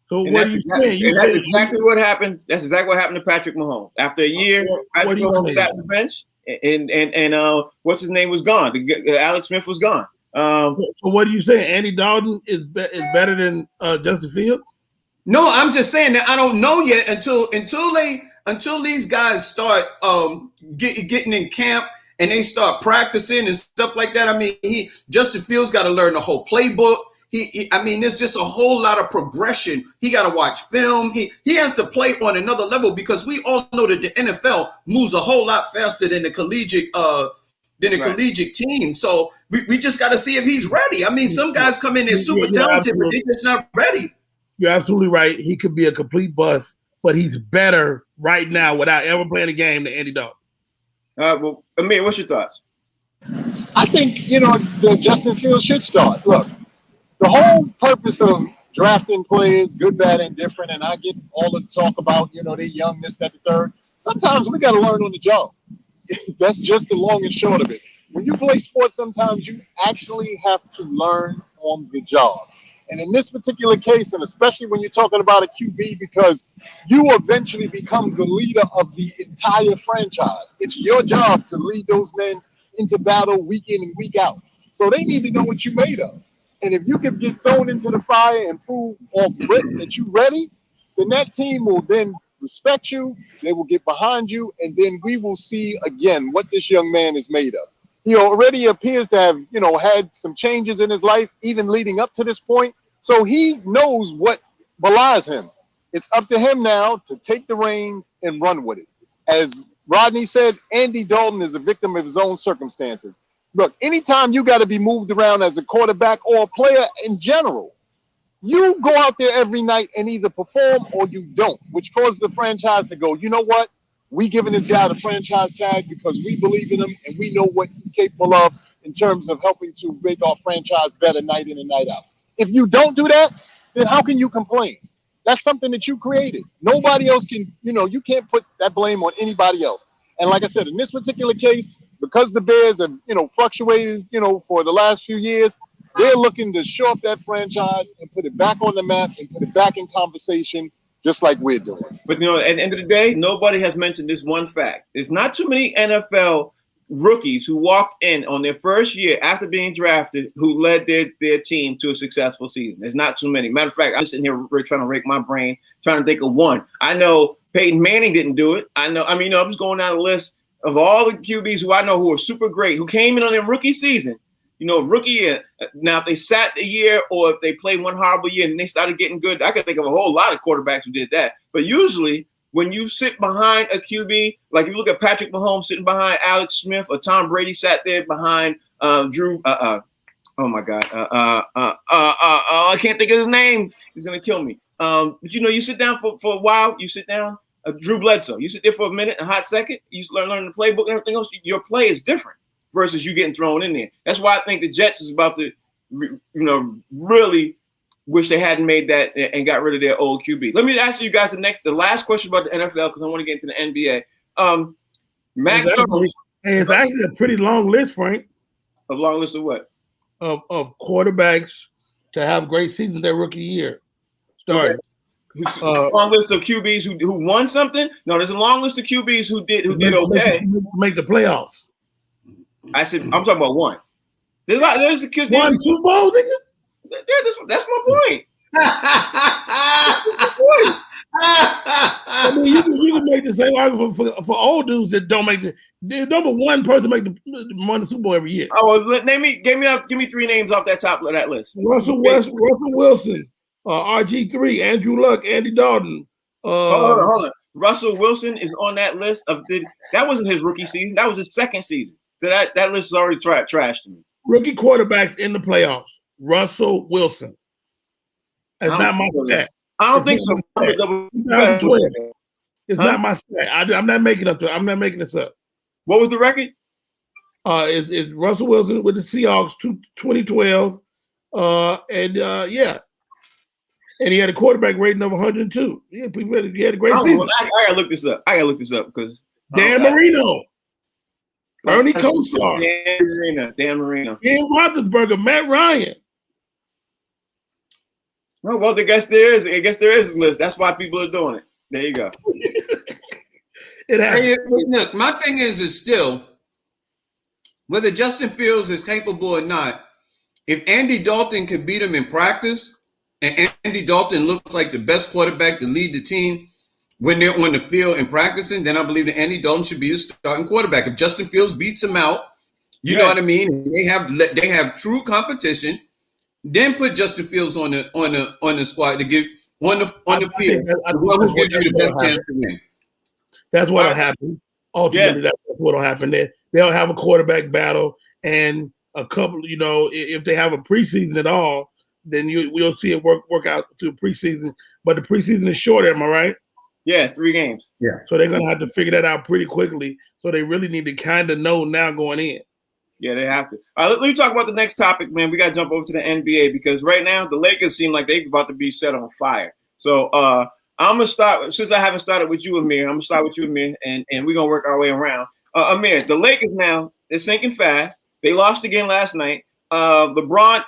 So what are you saying? That's exactly what happened. That's exactly what happened to Patrick Mahomes. After a year, Patrick Mahomes sat on the bench, and what's his name was gone. Alex Smith was gone. So what are you saying? Andy Dalton is better than Justin Fields? No, I'm just saying that I don't know yet until these guys start getting in camp and they start practicing and stuff like that. I mean, Justin Fields got to learn the whole playbook. I mean, there's just a whole lot of progression. He got to watch film. He has to play on another level, because we all know that the NFL moves a whole lot faster than the collegiate collegiate team. So we just got to see if he's ready. I mean, some guys come in, they're super talented, but they're just not ready. You're absolutely right. He could be a complete bust, but he's better right now without ever playing a game than Andy Dalton. Well, Amir, what's your thoughts? I think, that Justin Fields should start. Look, the whole purpose of drafting players, good, bad, and different. And I get all the talk about, they're young, this, that, the third. Sometimes we got to learn on the job. That's just the long and short of it. When you play sports, sometimes you actually have to learn on the job. And in this particular case, and especially when you're talking about a QB, because you eventually become the leader of the entire franchise. It's your job to lead those men into battle week in and week out. So they need to know what you're made of. And if you can get thrown into the fire and prove off rip that you're ready, then that team will then respect you, they will get behind you, and then we will see again what this young man is made of. He already appears to have, had some changes in his life, even leading up to this point. So he knows what belies him. It's up to him now to take the reins and run with it. As Rodney said, Andy Dalton is a victim of his own circumstances. Look, anytime you got to be moved around as a quarterback or a player in general, you go out there every night and either perform or you don't, which causes the franchise to go, you know what? We giving this guy the franchise tag because we believe in him and we know what he's capable of in terms of helping to make our franchise better night in and night out. If you don't do that, then how can you complain? That's something that you created. Nobody else can, you can't put that blame on anybody else. And like I said, in this particular case, because the Bears have, fluctuated, for the last few years, they're looking to shore up that franchise and put it back on the map and put it back in conversation, just like we're doing. But, at the end of the day, nobody has mentioned this one fact. There's not too many NFL rookies who walked in on their first year after being drafted who led their team to a successful season. There's not too many. Matter of fact, I'm sitting here trying to rake my brain, trying to think of one. I know Peyton Manning didn't do it. I'm just going down the list of all the QBs who I know who are super great, who came in on their rookie season. Rookie year. Now, if they sat a year or if they played one horrible year and they started getting good, I could think of a whole lot of quarterbacks who did that. But usually, when you sit behind a QB, like if you look at Patrick Mahomes sitting behind Alex Smith, or Tom Brady sat there behind Drew. Oh my God. I can't think of his name. He's gonna kill me. But you sit down for a while. You sit down. Drew Bledsoe. You sit there for a minute, a hot second. You learn the playbook and everything else. Your play is different versus you getting thrown in there. That's why I think the Jets is about to, really wish they hadn't made that and got rid of their old QB. Let me ask you guys the last question about the NFL because I want to get into the NBA. Mac Jones. It's actually a pretty long list, Frank. A long list of what? Of quarterbacks to have great seasons their rookie year. Starting. Okay. Long list of QBs who won something? No, there's a long list of QBs who did okay. Make the playoffs. I said I'm talking about one. There's a kid. One Super Bowl, nigga. Yeah, that's my point. I mean, you can make the same argument for old dudes that don't make the number one person make the Super Bowl every year. Oh, well, give me three names off that top of that list. Russell Wilson, RG3, Andrew Luck, Andy Dalton. Hold on. Russell Wilson is on that list that wasn't his rookie season. That was his second season. So that list is already trashed to me. Rookie quarterbacks in the playoffs. Russell Wilson. That's not my stat. I don't think so. It's not my stat. I'm not making this up. What was the record? It's Russell Wilson with the Seahawks 2012. And he had a quarterback rating of 102. He had a great season. I gotta look this up because Dan Marino. Ernie Kosar. Dan Marino. Ben Roethlisberger, Matt Ryan. Oh, well, I guess there is a list. That's why people are doing it. There you go. Look, my thing is still whether Justin Fields is capable or not. If Andy Dalton could beat him in practice, and Andy Dalton looks like the best quarterback to lead the team when they're on the field and practicing, then I believe that Andy Dalton should be the starting quarterback. If Justin Fields beats him out, you know what I mean? They have true competition. Then put Justin Fields on the squad to give on the field. Whoever gives you the best chance to win. That's what'll happen. Ultimately, that's what'll happen. They'll have a quarterback battle and a couple. If they have a preseason at all, then we'll see it work out to preseason. But the preseason is short. Am I right? Yeah, 3 games. Yeah. So they're gonna have to figure that out pretty quickly. So they really need to kind of know now going in. Yeah, they have to. All right, let me talk about the next topic, man. We got to jump over to the NBA because right now the Lakers seem like they're about to be set on fire. So I'm gonna start since I haven't started with you, Amir. I'm gonna start with you, Amir, and we're gonna work our way around. Amir, the Lakers now they're sinking fast. They lost again last night. LeBron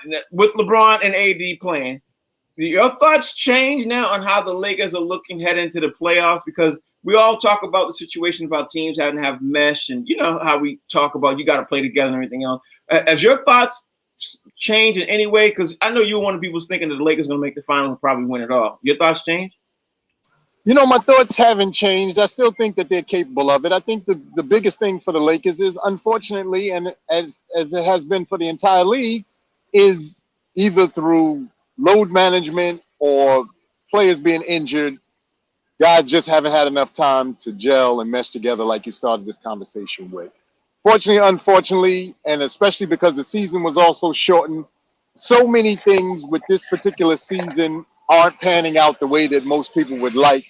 and AD playing. Do your thoughts change now on how the Lakers are looking head into the playoffs? Because we all talk about the situation about teams having to have mesh, and you know how we talk about you got to play together and everything else. Has your thoughts changed in any way? Because I know you were one of the people thinking that the Lakers are going to make the finals and probably win it all. Your thoughts change? You know, my thoughts haven't changed. I still think that they're capable of it. I think the biggest thing for the Lakers is, unfortunately, and as it has been for the entire league, is either through load management or players being injured, guys just haven't had enough time to gel and mesh together like you started this conversation with. Fortunately, unfortunately, and especially because the season was also shortened, so many things with this particular season aren't panning out the way that most people would like.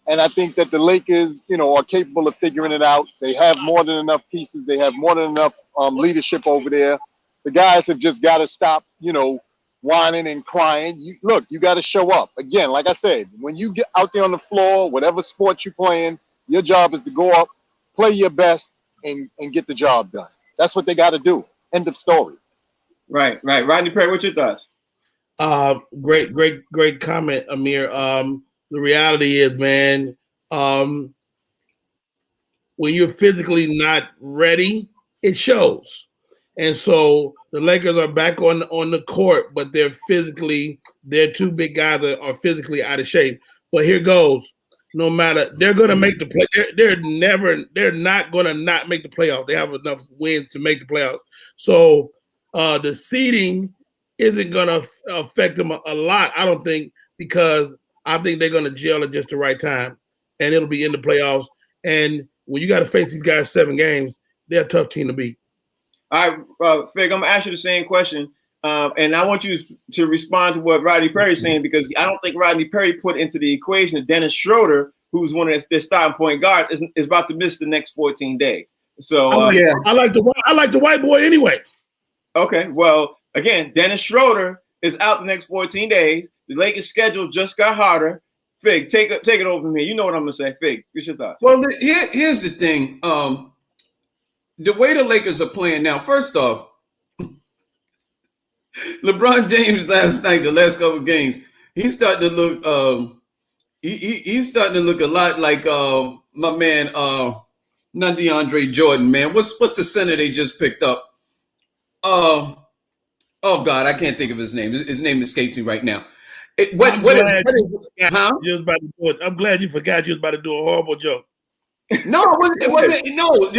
And I think that the Lakers, you know, are capable of figuring it out. They have more than enough pieces. They have more than enough leadership over there. The guys have just got to stop, you know, whining and crying. You got to show up. Again, like I said, when you get out there on the floor, whatever sport you're playing, your job is to go up, play your best, and get the job done. That's what they got to do. End of story. Right. Rodney Perry, what's your thoughts? Great comment, Amir. The reality is, man, when you're physically not ready, it shows. And so the Lakers are back on the court, but their two big guys are physically out of shape. But here goes. No matter, they're going to make the play. They're not going to not make the playoffs. They have enough wins to make the playoffs. So the seeding isn't going to affect them a lot, I don't think, because I think they're going to gel at just the right time, and it'll be in the playoffs. And when you got to face these guys 7 games, they're a tough team to beat. All right, Fig, I'm going to ask you the same question. And I want you to respond to what Rodney Perry is saying, because I don't think Rodney Perry put into the equation that Dennis Schroeder, who's one of their starting point guards, is about to miss the next 14 days. So yeah, I like the white boy anyway. Okay, well, again, Dennis Schroeder is out the next 14 days. The Lakers' schedule just got harder. Fig, take it over from here. You know what I'm gonna say. Fig, what's your thoughts? Well, here's the thing. The way the Lakers are playing now, first off, LeBron James last night, the last couple of games, he's starting to look he's starting to look a lot like my man, not DeAndre Jordan, man. What's the center they just picked up? Oh God, I can't think of his name. His name escapes me right now. I'm glad you forgot you was about to do a horrible joke. No, it wasn't. No,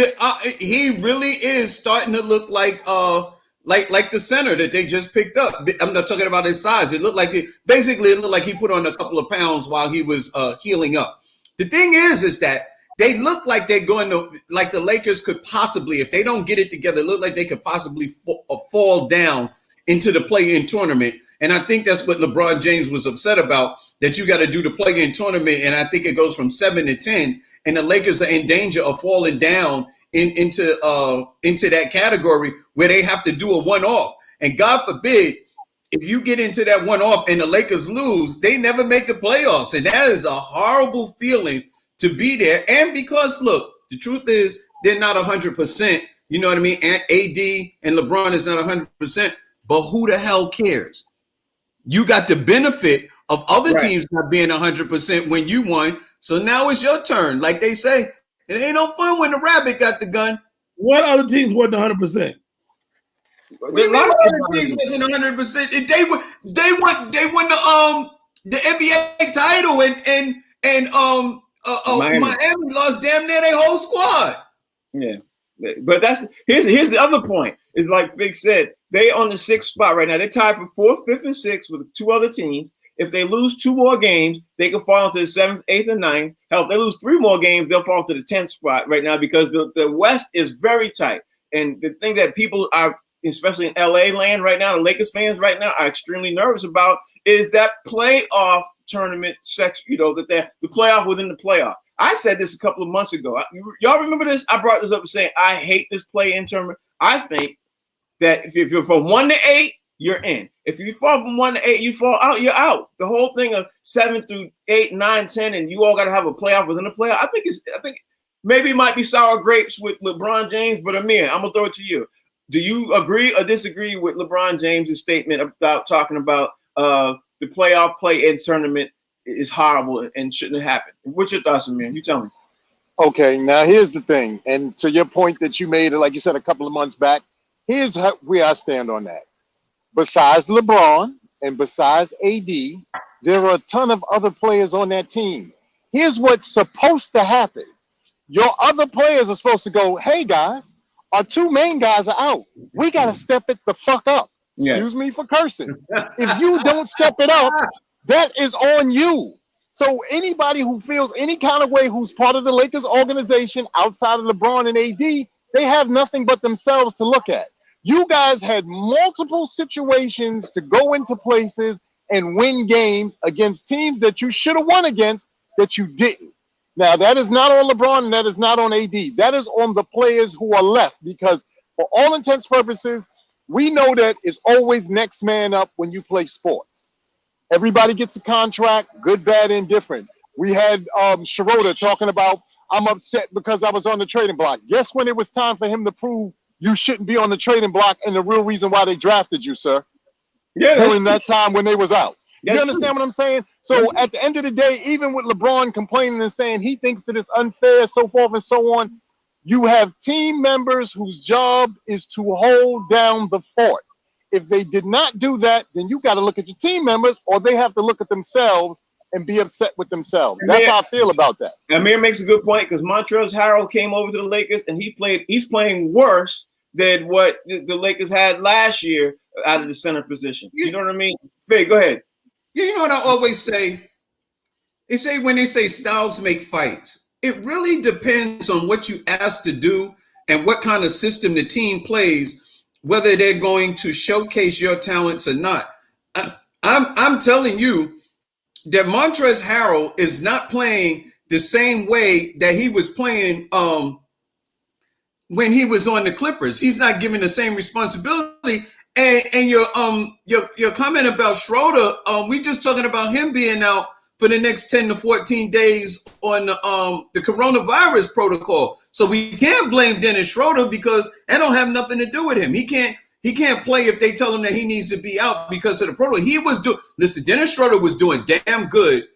he really is starting to look like the center that they just picked up. I'm not talking about his size. It looked like it looked like he put on a couple of pounds while he was healing up. The thing is that they look like they're going to, like the Lakers could possibly, if they don't get it together, look like they could possibly fall down into the play-in tournament. And I think that's what LeBron James was upset about, that you got to do the play-in tournament. And I think it goes from 7 to 10. And the Lakers are in danger of falling down into that category where they have to do a one-off. And God forbid, if you get into that one-off and the Lakers lose, they never make the playoffs. And that is a horrible feeling to be there. And because, look, the truth is they're not 100%. You know what I mean? And AD and LeBron is not 100%. But who the hell cares? You got the benefit of other teams not being 100% when you won. So now it's your turn. Like they say, it ain't no fun when the rabbit got the gun. What other teams weren't 100%? What do you mean other teams wasn't 100%? They won the NBA title and Miami lost damn near their whole squad. Yeah. But here's the other point. It's like Fig said, they on the 6th spot right now. They're tied for 4th, 5th, and 6th with 2 other teams. If they lose 2 more games, they can fall into the 7th, 8th, and 9th. Hell, if they lose 3 more games, they'll fall into the 10th spot right now because the West is very tight. And the thing that people are, especially in LA land right now, the Lakers fans right now are extremely nervous about is that playoff tournament section, that the playoff within the playoff. I said this a couple of months ago. Y'all remember this? I brought this up saying I hate this play-in tournament. I think that if you're from 1 to 8, you're in. If you fall from 1 to 8, you fall out, you're out. The whole thing of 7 through 8, 9, 10, and you all got to have a playoff within a playoff. I think maybe it might be sour grapes with LeBron James, but Amir, I'm gonna throw it to you. Do you agree or disagree with LeBron James's statement about talking about the playoff play-in tournament is horrible and shouldn't have happened? What's your thoughts, Amir? You tell me. Okay, now here's the thing, and to your point that you made, like you said a couple of months back, here's where I stand on that. Besides LeBron and besides AD, there are a ton of other players on that team. Here's what's supposed to happen. Your other players are supposed to go, hey, guys, our two main guys are out. We got to step it the fuck up. Excuse me for cursing. If you don't step it up, that is on you. So anybody who feels any kind of way who's part of the Lakers organization outside of LeBron and AD, they have nothing but themselves to look at. You guys had multiple situations to go into places and win games against teams that you should have won against that you didn't. Now, that is not on LeBron and that is not on AD. That is on the players who are left because for all intents and purposes, we know that it's always next man up when you play sports. Everybody gets a contract, good, bad, indifferent. We had Schroeder talking about, I'm upset because I was on the trading block. Guess when it was time for him to prove you shouldn't be on the trading block and the real reason why they drafted you, sir? Yeah, during that time when they was out. You understand what I'm saying? So at the end of the day, even with LeBron complaining and saying he thinks that it's unfair, so forth and so on, you have team members whose job is to hold down the fort. If they did not do that, then you got to look at your team members or they have to look at themselves and be upset with themselves. That's how I feel about that. Amir makes a good point because Montrezl Harrell came over to the Lakers and he's playing worse than what the Lakers had last year out of the center position. You know what I mean? Faye, go ahead. You know what I always say? They say when they say styles make fights, it really depends on what you ask to do and what kind of system the team plays, whether they're going to showcase your talents or not. I'm telling you that Montrezl Harrell is not playing the same way that he was playing when he was on the Clippers. He's not given the same responsibility. And your comment about Schroeder, we just talking about him being out for the next 10 to 14 days on the coronavirus protocol. So we can't blame Dennis Schroeder because that don't have nothing to do with him. He can't play if they tell him that he needs to be out because of the protocol. Listen, Dennis Schroeder was doing damn good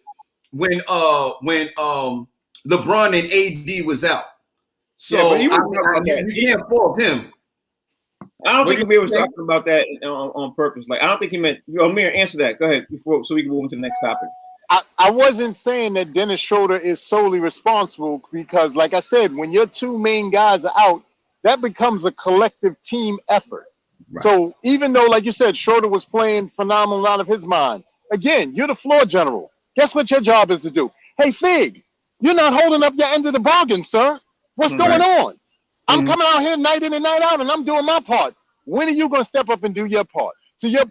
when LeBron and AD was out. So you can't fault him. I don't think Amir was talking about that on purpose. Like, I don't think he meant. Amir, answer that. Go ahead so we can move on to the next topic. I wasn't saying that Dennis Schroeder is solely responsible because, like I said, when your two main guys are out, that becomes a collective team effort. Right. So even though, like you said, Schroeder was playing phenomenal out of his mind, again, you're the floor general. Guess what your job is to do? Hey, Fig, you're not holding up your end of the bargain, sir. What's going on? I'm coming out here night in and night out, and I'm doing my part. When are you going to step up and do your part? To your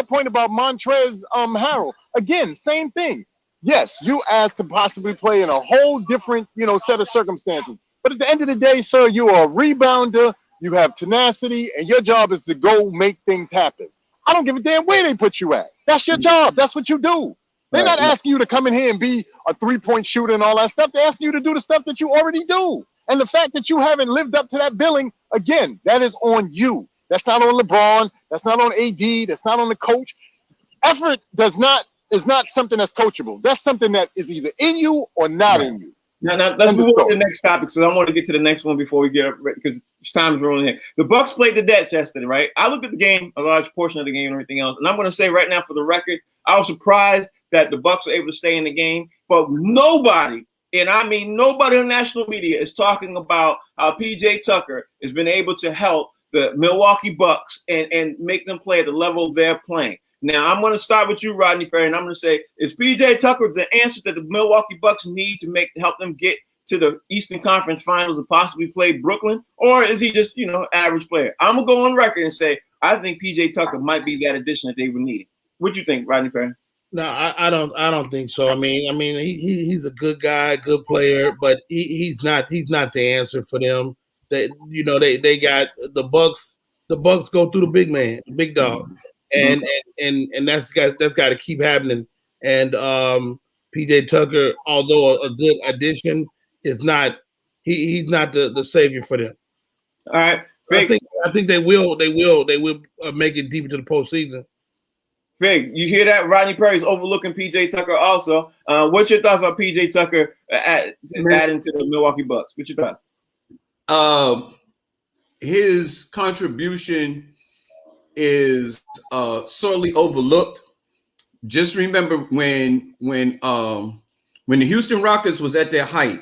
point about Montrezl Harrell, again, same thing. Yes, you asked to possibly play in a whole different, set of circumstances. But at the end of the day, sir, you are a rebounder. You have tenacity, and your job is to go make things happen. I don't give a damn where they put you at. That's your job. That's what you do. They're not asking you to come in here and be a three-point shooter and all that stuff. They're asking you to do the stuff that you already do. And the fact that you haven't lived up to that billing, again, that is on you. That's not on LeBron. That's not on AD. That's not on the coach. Effort is not something that's coachable. That's something that is either in you or not in you. Now let's move on to the next topic. So I want to get to the next one before we get up because time's rolling here. The Bucks played the Nets yesterday, right? I looked at the game, a large portion of the game and everything else. And I'm going to say right now for the record, I was surprised that the Bucks were able to stay in the game. But nobody, and I mean nobody on national media is talking about how PJ Tucker has been able to help the Milwaukee Bucks and make them play at the level they're playing. Now, I'm going to start with you, Rodney Perry, and I'm going to say, is PJ Tucker the answer that the Milwaukee Bucks need to help them get to the Eastern Conference Finals and possibly play Brooklyn? Or is he just, average player? I'm going to go on record and say, I think PJ Tucker might be that addition that they would need. What do you think, Rodney Perry? No, I don't think so. I mean, he's a good guy, good player, but he's not the answer for them. They got the Bucks. the Bucks go through the big man, the big dog, and that's got to keep happening. And PJ Tucker, although a good addition, is not he's not the savior for them. All right, Fig. I think they will make it deep into the postseason. Fig, you hear that? Rodney Perry's overlooking PJ Tucker also. What's your thoughts on PJ Tucker adding to the Milwaukee Bucks? What's your thoughts? His contribution is sorely overlooked. Just remember when the Houston Rockets was at their height,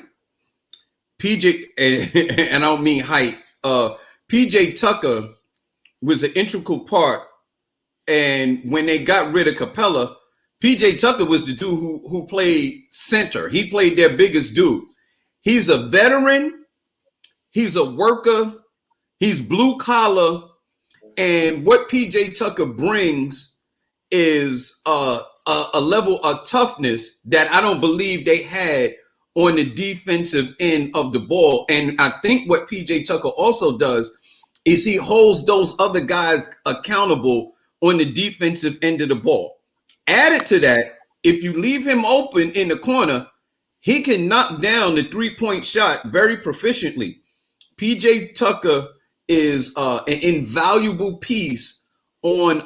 PJ and I don't mean height. PJ Tucker was an integral part, and when they got rid of Capella, PJ Tucker was the dude who played center. He played their biggest dude. He's a veteran. He's a worker. He's blue collar, and what PJ Tucker brings is a level of toughness that I don't believe they had on the defensive end of the ball. And I think what PJ Tucker also does is he holds those other guys accountable on the defensive end of the ball. Added to that, if you leave him open in the corner, he can knock down the three-point shot very proficiently. PJ Tucker is an invaluable piece on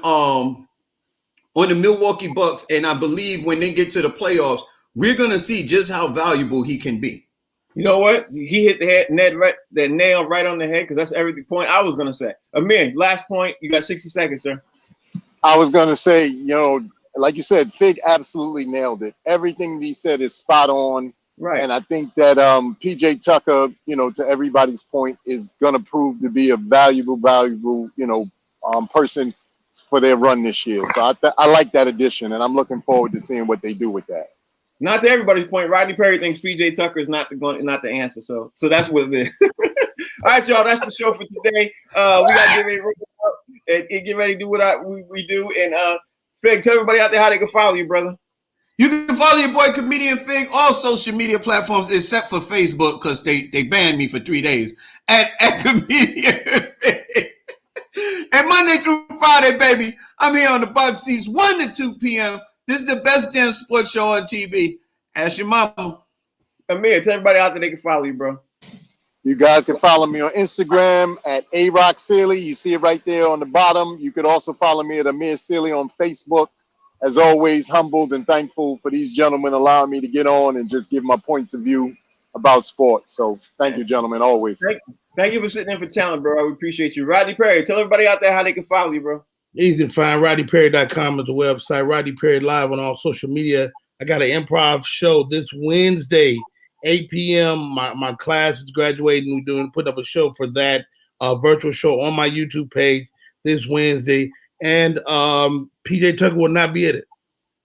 the Milwaukee Bucks, and I believe when they get to the playoffs, we're gonna see just how valuable he can be. You know what? He hit the nail right on the head, because that's every point I was gonna say. Amir, last point. You got 60 seconds, sir. I was gonna say, like you said, Fig absolutely nailed it. Everything he said is spot on. Right. And I think that PJ Tucker, to everybody's point, is gonna prove to be a valuable, person for their run this year. So I like that addition, and I'm looking forward to seeing what they do with that. Not to everybody's point, Rodney Perry thinks PJ Tucker is not the answer. So that's what it is. All right, y'all. That's the show for today. We got to get ready to roll up and get ready to do what we do. And Fig, tell everybody out there how they can follow you, brother. You can follow your boy Comedian Fig all social media platforms except for Facebook, because they banned me for 3 days at Comedian Fig. And Monday through Friday, baby, I'm here on the box seats 1 to 2 p.m. This is the best damn sports show on TV. Ask your mama. Amir, tell everybody out there they can follow you, bro. You guys can follow me on Instagram at ARockSealy. You see it right there on the bottom. You could also follow me at Amir Sealy on Facebook. As always, humbled and thankful for these gentlemen allowing me to get on and just give my points of view about sports. So thank you, gentlemen, always. Thank you for sitting in for talent, bro. We appreciate you. Rodney Perry, tell everybody out there how they can follow you, bro. Easy to find. RodneyPerry.com is the website. Rodney Perry Live on all social media. I got an improv show this Wednesday, 8 p.m. My class is graduating. We're putting up a show for that virtual show on my YouTube page this Wednesday. And PJ Tucker will not be at it.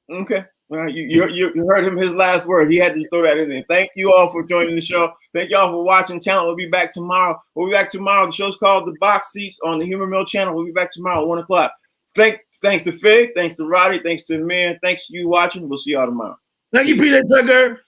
Okay. All right. You heard him, his last word. He had to throw that in there. Thank you all for joining the show. Thank y'all for watching. Talent will be back tomorrow. The show's called The Box Seats on the Humor Mill channel. We'll be back tomorrow at 1 o'clock. Thanks to Fig. Thanks to Roddy. Thanks to Amir. Thanks to you watching. We'll see y'all tomorrow. Thank you, PJ Tucker.